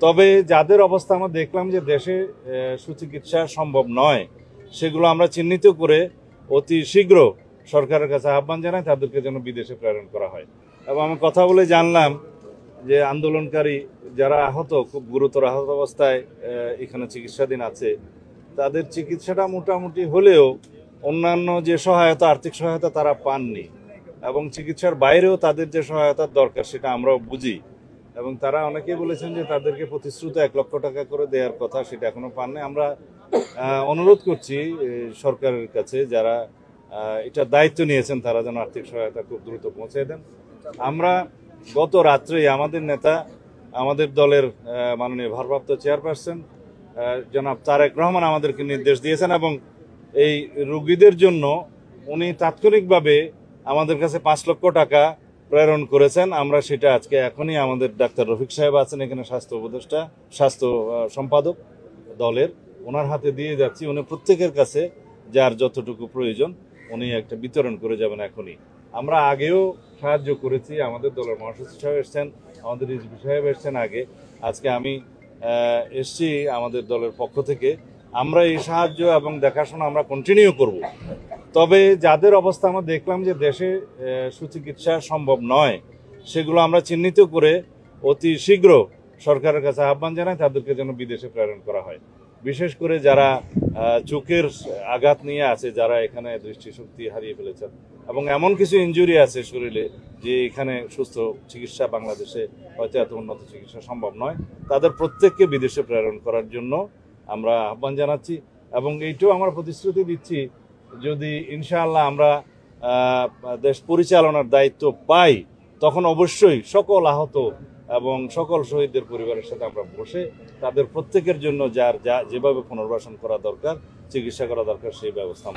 তবে যাদের অবস্থা আমরা দেখলাম যে দেশে সুচিকিৎসা সম্ভব নয়, সেগুলো আমরা চিহ্নিত করে অতি শীঘ্র সরকারের কাছে আহ্বান জানাই তাদেরকে যেন বিদেশে প্রেরণ করা হয়। এবং আমি কথা বলে জানলাম যে আন্দোলনকারী যারা আহত, খুব গুরুতর আহত অবস্থায় এখানে চিকিৎসাধীন আছে, তাদের চিকিৎসাটা মোটামুটি হলেও অন্যান্য যে সহায়তা, আর্থিক সহায়তা তারা পাননি, এবং চিকিৎসার বাইরেও তাদের যে সহায়তার দরকার সেটা আমরাও বুঝি। এবং তারা অনেকেই বলেছেন যে তাদেরকে প্রতিশ্রুত 1 লক্ষ টাকা করে দেওয়ার কথা, সেটা এখনো পাননি। আমরা অনুরোধ করছি সরকারের কাছে, যারা এটা দায়িত্ব নিয়েছেন, তারা যেন আর্থিক সহায়তা খুব দ্রুত পৌঁছে দেন। আমরা গত রাত্রেই আমাদের নেতা, আমাদের দলের মাননীয় ভারপ্রাপ্ত চেয়ারপারসন জনাব তারেক রহমান আমাদেরকে নির্দেশ দিয়েছেন, এবং এই রোগীদের জন্য উনি তাৎক্ষণিকভাবে আমাদের কাছে 5 লক্ষ টাকা প্রেরণ করেছেন। আমরা সেটা আজকে এখনই আমাদের ডাক্তার রফিক সাহেব আছেন এখানে, স্বাস্থ্য উপদেষ্টা, স্বাস্থ্য সম্পাদক দলের, ওনার হাতে দিয়ে যাচ্ছি। উনি প্রত্যেকের কাছে যার যতটুকু প্রয়োজন উনি একটা বিতরণ করে যাবেন এখনই। আমরা আগেও সাহায্য করেছি, আমাদের দলের মহাসচিব সাহেব এসছেন, আমাদের রিজভী সাহেব এসছেন আগে, আজকে আমি এসছি আমাদের দলের পক্ষ থেকে। আমরা এই সাহায্য এবং দেখাশোনা আমরা কন্টিনিউ করব। তবে যাদের অবস্থা আমরা দেখলাম যে দেশে সুচিকিৎসা সম্ভব নয়, সেগুলো আমরা চিহ্নিত করে অতি শীঘ্র সরকারের কাছে আহ্বান জানাই তাদেরকে যেন বিদেশে প্রেরণ করা হয়। বিশেষ করে যারা চোখের আঘাত নিয়ে আছে, যারা এখানে দৃষ্টিশক্তি হারিয়ে ফেলেছেন এবং এমন কিছু ইনজুরি আছে শরীরে যে এখানে সুস্থ চিকিৎসা বাংলাদেশে হয়তো এত উন্নত চিকিৎসা সম্ভব নয়, তাদের প্রত্যেককে বিদেশে প্রেরণ করার জন্য আমরা আহ্বান জানাচ্ছি। এবং এইটাও আমরা প্রতিশ্রুতি দিচ্ছি, যদি ইনশাআল্লাহ আমরা দেশ পরিচালনার দায়িত্ব পাই, তখন অবশ্যই সকল আহত এবং সকল শহীদদের পরিবারের সাথে আমরা বসে তাদের প্রত্যেকের জন্য যার যেভাবে পুনর্বাসন করা দরকার, চিকিৎসা করা দরকার, সেই ব্যবস্থা